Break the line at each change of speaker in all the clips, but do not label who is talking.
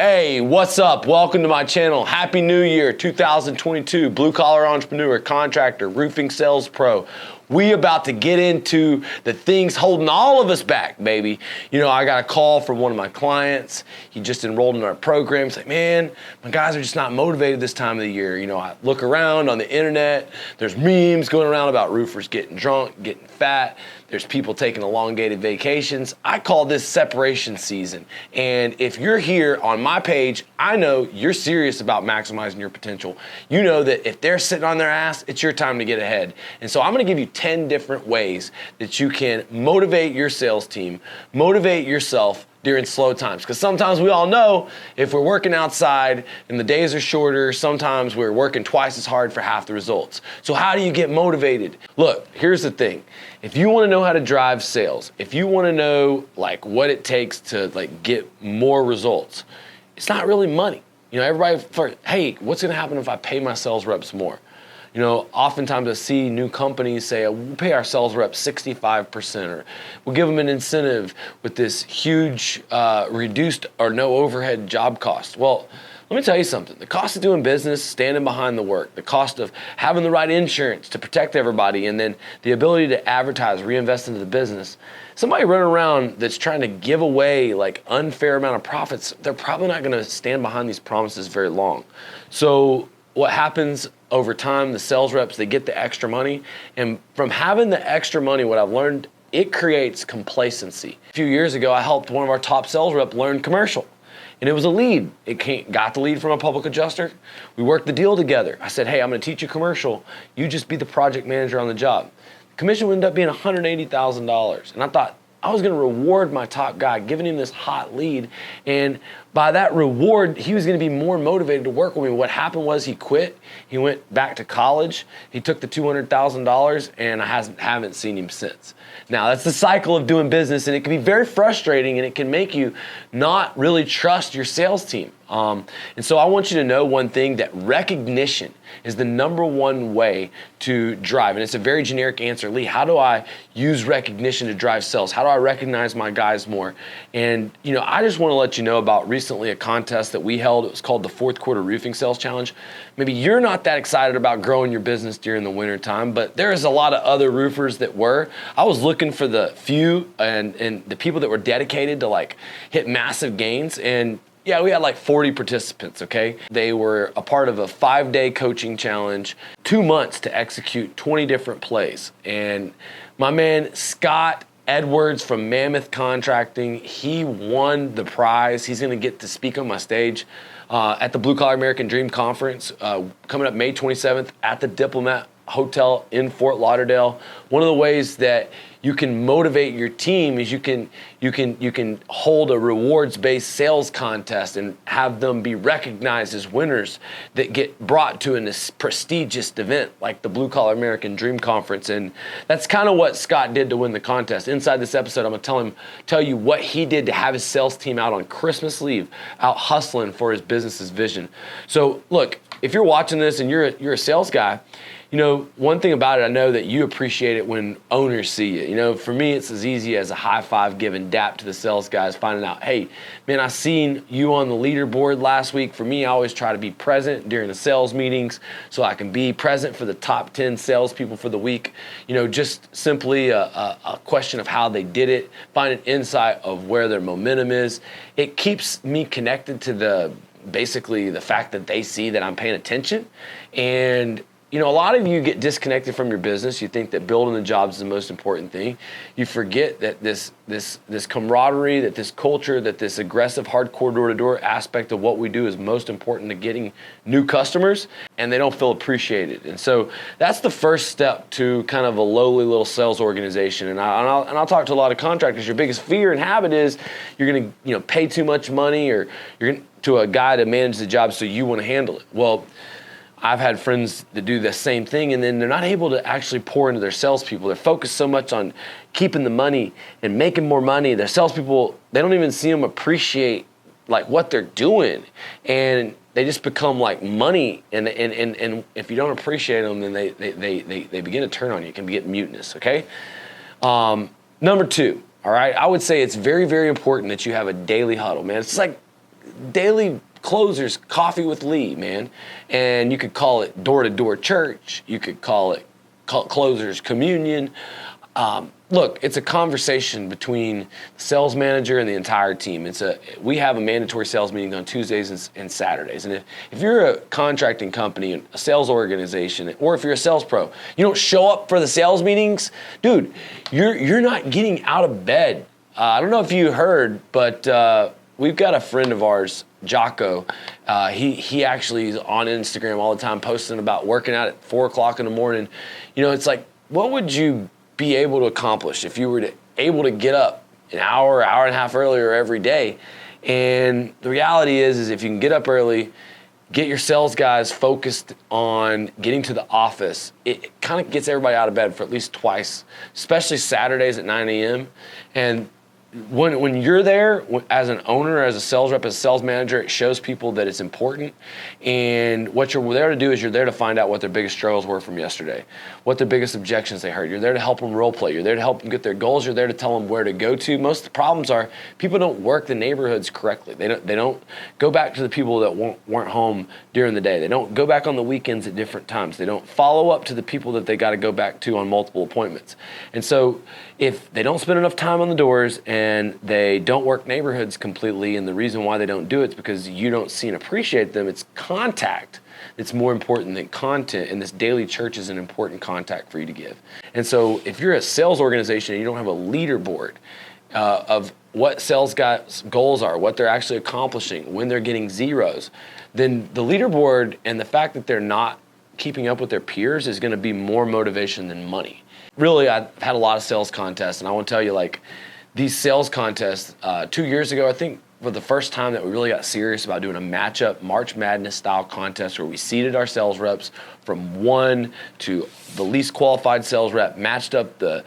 Hey, what's up? Welcome to my channel. Happy New Year 2022. Blue collar entrepreneur, contractor, roofing sales pro. We about to get into the things holding all of us back, baby. You know, I got a call from one of my clients. He just enrolled in our program. He's like, man, my guys are just not motivated this time of the year. You know, I look around on the internet. There's memes going around about roofers getting drunk, getting fat. There's people taking elongated vacations. I call this separation season. And if you're here on my page, I know you're serious about maximizing your potential. You know that if they're sitting on their ass, it's your time to get ahead. And so I'm gonna give you 10 different ways that you can motivate your sales team, motivate yourself during slow times. Because sometimes we all know if we're working outside and the days are shorter, sometimes we're working twice as hard for half the results. So how do you get motivated? Look, here's the thing. If you want to know how to drive sales, if you want to know like what it takes to like get more results, it's not really money. You know, everybody, hey, what's going to happen if I pay my sales reps more? You know, oftentimes I see new companies say, we'll pay our sales reps 65%, or we'll give them an incentive with this huge reduced or no overhead job cost. Well, let me tell you something. The cost of doing business, standing behind the work, the cost of having the right insurance to protect everybody, and then the ability to advertise, reinvest into the business. Somebody running around that's trying to give away like unfair amount of profits, they're probably not going to stand behind these promises very long. So what happens over time, the sales reps, they get the extra money. And from having the extra money, what I've learned, it creates complacency. A few years ago, I helped one of our top sales reps learn commercial. And it was a lead. Got the lead from a public adjuster. We worked the deal together. I said, hey, I'm gonna teach you commercial. You just be the project manager on the job. The commission would end up being $180,000. And I thought, I was gonna reward my top guy, giving him this hot lead. And by that reward, he was gonna be more motivated to work with me. What happened was he quit. He went back to college. He took the $200,000 and I haven't seen him since. Now that's the cycle of doing business, and it can be very frustrating, and it can make you not really trust your sales team. And so I want you to know one thing, that recognition is the number one way to drive. And it's a very generic answer. Lee, how do I use recognition to drive sales? How do I recognize my guys more? And you know, I just want to let you know about recently a contest that we held. It was called the Fourth Quarter Roofing Sales Challenge. Maybe you're not that excited about growing your business during the winter time, but there's a lot of other roofers that were. I was looking for the few and the people that were dedicated to like hit massive gains. And yeah, we had like 40 participants, okay? They were a part of a 5-day coaching challenge, 2 months to execute 20 different plays. And my man, Scott Edwards from Mammoth Contracting, he won the prize. He's gonna get to speak on my stage at the Blue Collar American Dream Conference coming up May 27th at the Diplomat Hotel in Fort Lauderdale. One of the ways that you can motivate your team is you can hold a rewards-based sales contest and have them be recognized as winners that get brought to a prestigious event like the Blue Collar American Dream Conference. And that's kind of what Scott did to win the contest. Inside this episode, I'm gonna tell you what he did to have his sales team out on Christmas Eve, out hustling for his business's vision. So look, if you're watching this and you're a sales guy, you know, one thing about it, I know that you appreciate it when owners see you. You know, for me, it's as easy as a high five giving dap to the sales guys, finding out, hey, man, I seen you on the leaderboard last week. For me, I always try to be present during the sales meetings so I can be present for the top 10 salespeople for the week. You know, just simply a question of how they did it, find an insight of where their momentum is. It keeps me connected to basically the fact that they see that I'm paying attention. And you know, a lot of you get disconnected from your business. You think that building the jobs is the most important thing. You forget that this camaraderie, that this culture, that this aggressive, hardcore door-to-door aspect of what we do is most important to getting new customers, and they don't feel appreciated. And so that's the first step to kind of a lowly little sales organization. And I'll talk to a lot of contractors. Your biggest fear and habit is you're going to pay too much money, or you're gonna, to a guy to manage the job, so you want to handle it. Well, I've had friends that do the same thing, and then they're not able to actually pour into their salespeople. They're focused so much on keeping the money and making more money. Their salespeople, they don't even see them appreciate like what they're doing, and they just become like money. And if you don't appreciate them, then they begin to turn on you. It can get mutinous. Okay. Number two. All right. I would say it's very, very important that you have a daily huddle, man. It's like daily closers, coffee with Lee, man. And you could call it door-to-door church. You could call it closers communion. Look, it's a conversation between the sales manager and the entire team. We have a mandatory sales meeting on Tuesdays and Saturdays. And if you're a contracting company, a sales organization, or if you're a sales pro, you don't show up for the sales meetings, dude, you're not getting out of bed. I don't know if you heard, but we've got a friend of ours, Jocko. He actually is on Instagram all the time posting about working out at 4 o'clock in the morning. You know, it's like, what would you be able to accomplish if you were able to get up an hour and a half earlier every day? And the reality is if you can get up early, get your sales guys focused on getting to the office, it kind of gets everybody out of bed for at least twice, especially Saturdays at 9 a.m. And when you're there as an owner, as a sales rep, as a sales manager, it shows people that it's important. And what you're there to do is you're there to find out what their biggest struggles were from yesterday, what their biggest objections they heard. You're there to help them role play. You're there to help them get their goals. You're there to tell them where to go to. Most of the problems are people don't work the neighborhoods correctly. They don't go back to the people that weren't home during the day. They don't go back on the weekends at different times. They don't follow up to the people that they got to go back to on multiple appointments. And so if they don't spend enough time on the doors and they don't work neighborhoods completely, and the reason why they don't do it is because you don't see and appreciate them, it's contact that's more important than content, and this daily church is an important contact for you to give. And so if you're a sales organization and you don't have a leaderboard of what sales guys' goals are, what they're actually accomplishing, when they're getting zeros, then the leaderboard and the fact that they're not keeping up with their peers is going to be more motivation than money. Really, I've had a lot of sales contests, and I want to tell you, like, these sales contests, 2 years ago, I think, for the first time that we really got serious about doing a matchup March Madness style contest where we seeded our sales reps from 1 to the least qualified sales rep, matched up the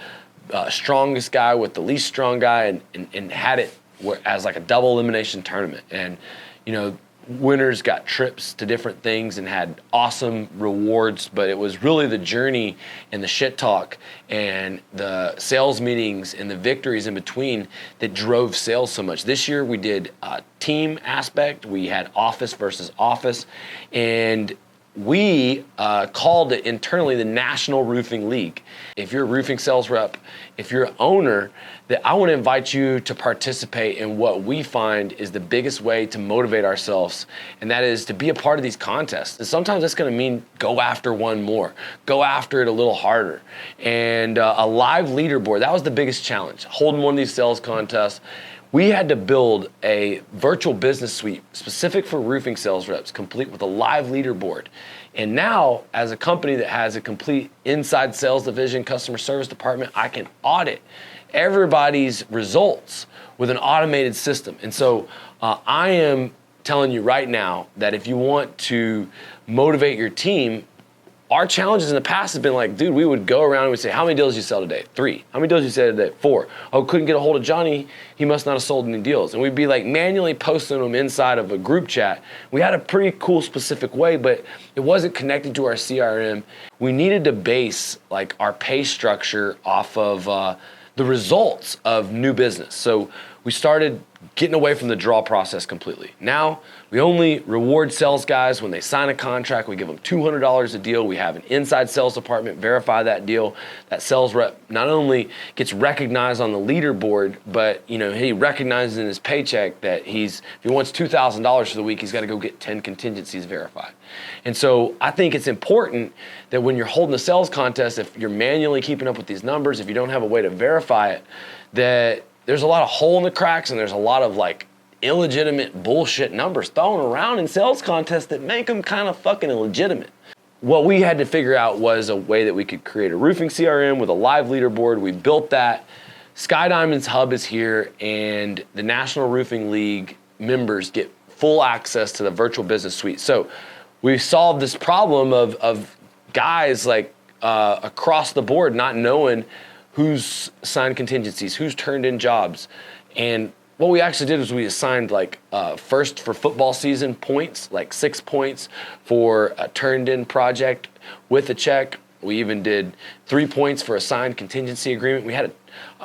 strongest guy with the least strong guy, and had it as like a double elimination tournament. And, you know, winners got trips to different things and had awesome rewards, but it was really the journey and the shit talk and the sales meetings and the victories in between that drove sales so much. This year we did a team aspect. We had office versus office, and we called it internally the National Roofing League. If you're a roofing sales rep, if you're an owner, that I want to invite you to participate in what we find is the biggest way to motivate ourselves, and that is to be a part of these contests. And sometimes that's going to mean go after one more, go after it a little harder. And a live leaderboard, that was the biggest challenge, holding one of these sales contests. We had to build a virtual business suite specific for roofing sales reps, complete with a live leaderboard. And now, as a company that has a complete inside sales division, customer service department, I can audit everybody's results with an automated system. And so I am telling you right now that if you want to motivate your team, our challenges in the past have been like, dude, we would go around and we'd say, how many deals did you sell today? 3. How many deals did you sell today? 4. Oh, couldn't get a hold of Johnny. He must not have sold any deals. And we'd be like manually posting them inside of a group chat. We had a pretty cool specific way, but it wasn't connected to our CRM. We needed to base like our pay structure off of the results of new business. So we started getting away from the draw process completely. Now, we only reward sales guys when they sign a contract. We give them $200 a deal. We have an inside sales department verify that deal. That sales rep not only gets recognized on the leaderboard, but he recognizes in his paycheck that if he wants $2,000 for the week, he's got to go get 10 contingencies verified. And so I think it's important that when you're holding a sales contest, if you're manually keeping up with these numbers, if you don't have a way to verify it, that there's a lot of hole in the cracks and there's a lot of like illegitimate bullshit numbers thrown around in sales contests that make them kind of fucking illegitimate. What we had to figure out was a way that we could create a roofing CRM with a live leaderboard. We built that. Skydiamonds Hub is here, and the National Roofing League members get full access to the virtual business suite. So we solved this problem of guys like across the board not knowing who's signed contingencies, who's turned in jobs. And what we actually did is we assigned like first for football season points, like 6 points for a turned in project with a check. We even did 3 points for a signed contingency agreement. We had an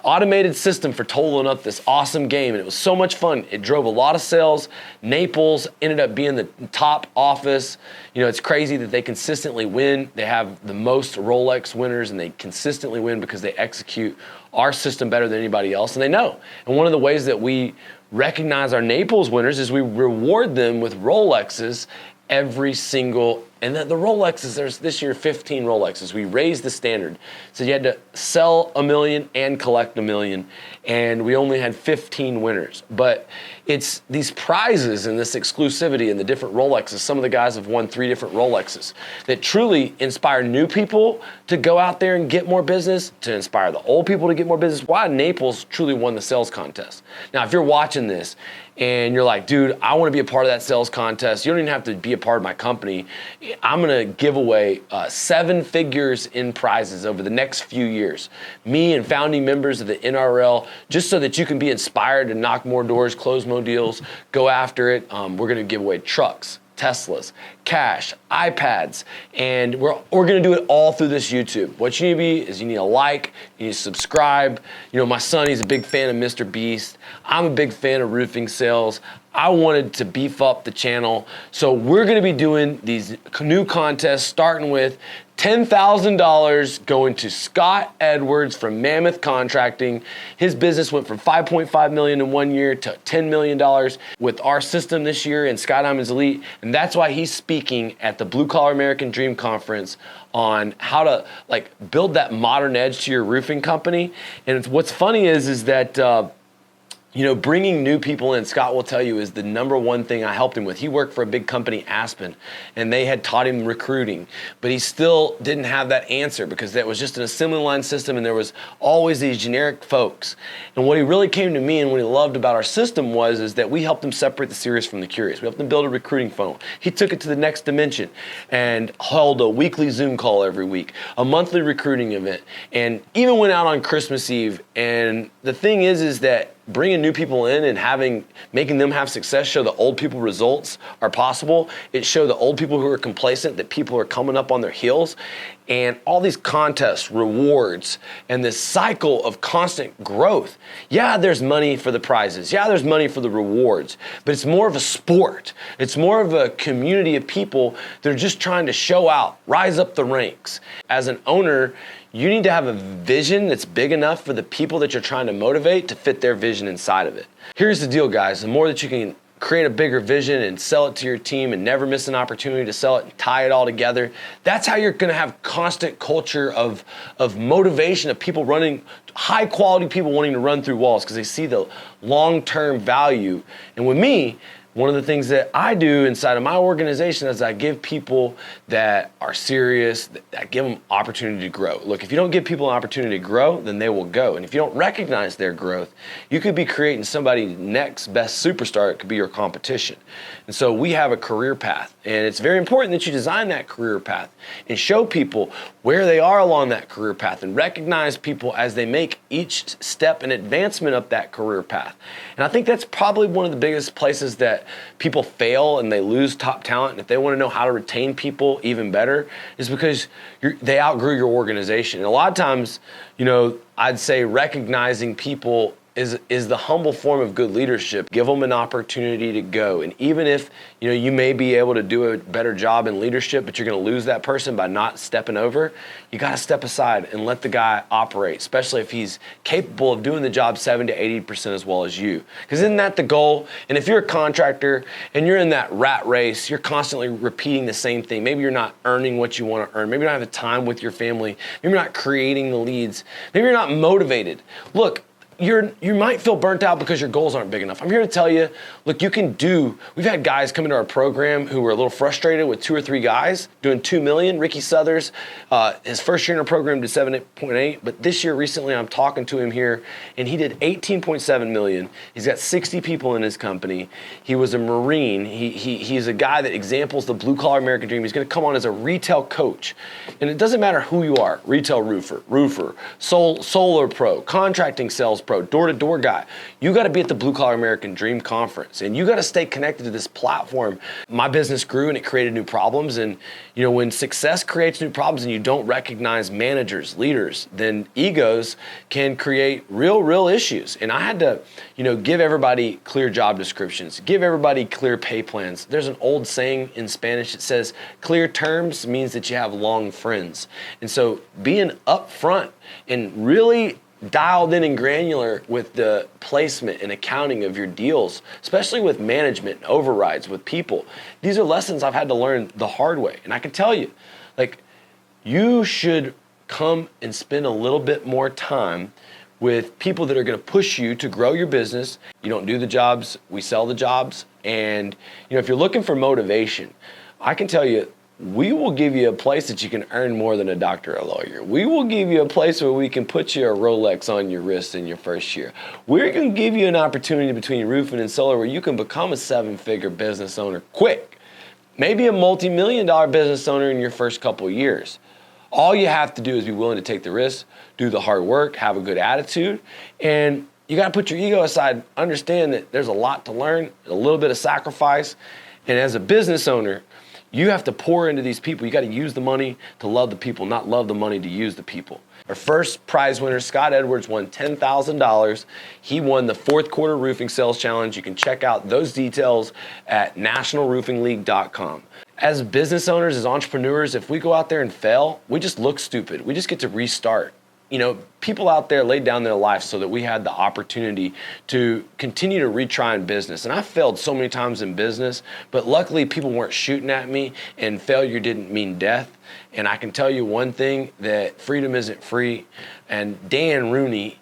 automated system for totaling up this awesome game, and it was so much fun. It drove a lot of sales. Naples ended up being the top office. You know, it's crazy that they consistently win. They have the most Rolex winners, and they consistently win because they execute our system better than anybody else, and they know. And one of the ways that we recognize our Naples winners is we reward them with Rolexes every single, and the Rolexes, there's this year 15 Rolexes. We raised the standard. So you had to sell 1 million and collect 1 million, and we only had 15 winners. But it's these prizes and this exclusivity and the different Rolexes. Some of the guys have won 3 different Rolexes that truly inspire new people to go out there and get more business, to inspire the old people to get more business. Why Naples truly won the sales contest. Now, if you're watching this and you're like, dude, I want to be a part of that sales contest. You don't even have to be a part of my company. I'm going to give away 7 figures in prizes over the next few years. Me and founding members of the NRL, just so that you can be inspired to knock more doors, close more deals, go after it. We're going to give away trucks, Teslas, cash, iPads, and we're going to do it all through this YouTube. What you need to be is you need a like, you need to subscribe. You know, my son, he's a big fan of Mr. Beast. I'm a big fan of roofing sales. I wanted to beef up the channel. So we're going to be doing these new contests, starting with $10,000 going to Scott Edwards from Mammoth Contracting. His business went from $5.5 million in 1 year to $10 million with our system this year in Skydiamonds Elite. And that's why he's speaking at the Blue Collar American Dream Conference on how to build that modern edge to your roofing company. And what's funny is that you know, bringing new people in, Scott will tell you, is the #1 thing I helped him with. He worked for a big company, Aspen, and they had taught him recruiting, but he still didn't have that answer because that was just an assembly line system and there was always these generic folks. And what he really came to me and what he loved about our system is that we helped him separate the serious from the curious. We helped him build a recruiting funnel. He took it to the next dimension and held a weekly Zoom call every week, a monthly recruiting event, and even went out on Christmas Eve. And the thing is that bringing new people in and making them have success, show the old people results are possible. It showed the old people who are complacent that people are coming up on their heels. And all these contests, rewards, and this cycle of constant growth. Yeah, there's money for the prizes. Yeah, there's money for the rewards. But it's more of a sport. It's more of a community of people that are just trying to show out, rise up the ranks. As an owner, you need to have a vision that's big enough for the people that you're trying to motivate to fit their vision inside of it. Here's the deal, guys. The more that you can create a bigger vision and sell it to your team and never miss an opportunity to sell it and tie it all together, that's how you're going to have constant culture of motivation of people running, high quality people wanting to run through walls because they see the long-term value. And with me, one of the things that I do inside of my organization is I give people that are serious, I give them opportunity to grow. Look, if you don't give people an opportunity to grow, then they will go. And if you don't recognize their growth, you could be creating somebody's next best superstar. It could be your competition. And so we have a career path. And it's very important that you design that career path and show people where they are along that career path and recognize people as they make each step and advancement up that career path. And I think that's probably one of the biggest places that people fail and they lose top talent. And if they want to know how to retain people even better, is because they outgrew your organization. And a lot of times, you know, I'd say recognizing people is the humble form of good leadership. Give them an opportunity to go. And even if, you know, you may be able to do a better job in leadership, but you're going to lose that person by not stepping over, you got to step aside and let the guy operate, especially if he's capable of doing the job 70 to 80% as well as you. Because isn't that the goal? And if you're a contractor and you're in that rat race, you're constantly repeating the same thing. Maybe you're not earning what you want to earn. Maybe you don't have the time with your family. Maybe you're not creating the leads. Maybe you're not motivated. Look, you might feel burnt out because your goals aren't big enough. I'm here to tell you, look, we've had guys come into our program who were a little frustrated with 2 or 3 guys doing $2 million. Ricky Southers, his first year in our program did 7.8, but this year recently I'm talking to him here and he did 18.7 million. He's got 60 people in his company. He was a Marine. He's a guy that examples the blue collar American dream. He's going to come on as a retail coach. And it doesn't matter who you are, retail roofer, solar pro, contracting sales pro, door-to-door guy. You got to be at the Blue Collar American Dream Conference, and you got to stay connected to this platform. My business grew and it created new problems, and when success creates new problems and you don't recognize managers, leaders, then egos can create real issues. And I had to, give everybody clear job descriptions, give everybody clear pay plans. There's an old saying in Spanish that says, clear terms means that you have long friends. And so being upfront and really dialed in and granular with the placement and accounting of your deals, especially with management, overrides with people. These are lessons I've had to learn the hard way. And I can tell you, you should come and spend a little bit more time with people that are going to push you to grow your business. You don't do the jobs, we sell the jobs. And if you're looking for motivation, I can tell you, we will give you a place that you can earn more than a doctor or a lawyer. We will give you a place where we can put you a Rolex on your wrist in your first year. We're going to give you an opportunity between roofing and solar where you can become a 7-figure business owner quick. Maybe a multi-million-dollar business owner in your first couple of years. All you have to do is be willing to take the risk, do the hard work, have a good attitude, and you got to put your ego aside, understand that there's a lot to learn, a little bit of sacrifice, and as a business owner, you have to pour into these people. You got to use the money to love the people, not love the money to use the people. Our first prize winner, Scott Edwards, won $10,000. He won the 4th quarter roofing sales challenge. You can check out those details at nationalroofingleague.com. As business owners, as entrepreneurs, if we go out there and fail, we just look stupid. We just get to restart. People out there laid down their life so that we had the opportunity to continue to retry in business. And I failed so many times in business, but luckily people weren't shooting at me and failure didn't mean death. And I can tell you one thing, that freedom isn't free. And Dan Rooney,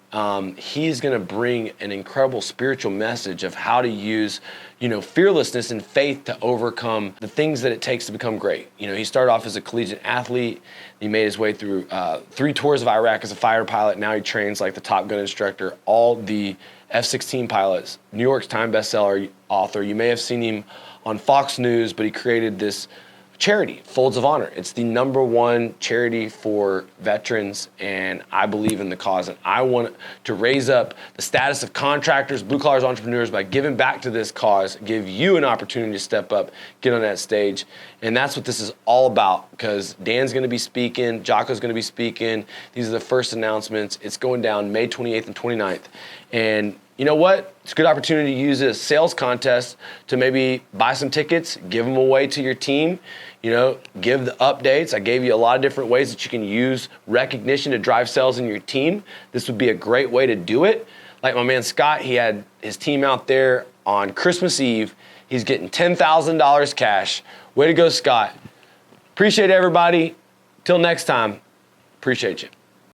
he's going to bring an incredible spiritual message of how to use, fearlessness and faith to overcome the things that it takes to become great. He started off as a collegiate athlete. He made his way through 3 tours of Iraq as a fighter pilot. Now he trains like the Top Gun instructor, all the F-16 pilots, New York Times bestseller author. You may have seen him on Fox News, but he created this charity, Folds of Honor. It's the #1 charity for veterans, and I believe in the cause. And I want to raise up the status of contractors, blue collars, entrepreneurs by giving back to this cause, give you an opportunity to step up, get on that stage. And that's what this is all about, because Dan's going to be speaking, Jocko's going to be speaking. These are the first announcements. It's going down May 28th and 29th. And you know what? It's a good opportunity to use a sales contest to maybe buy some tickets, give them away to your team, give the updates. I gave you a lot of different ways that you can use recognition to drive sales in your team. This would be a great way to do it. Like my man Scott, he had his team out there on Christmas Eve. He's getting $10,000 cash. Way to go, Scott. Appreciate everybody. Till next time, appreciate you.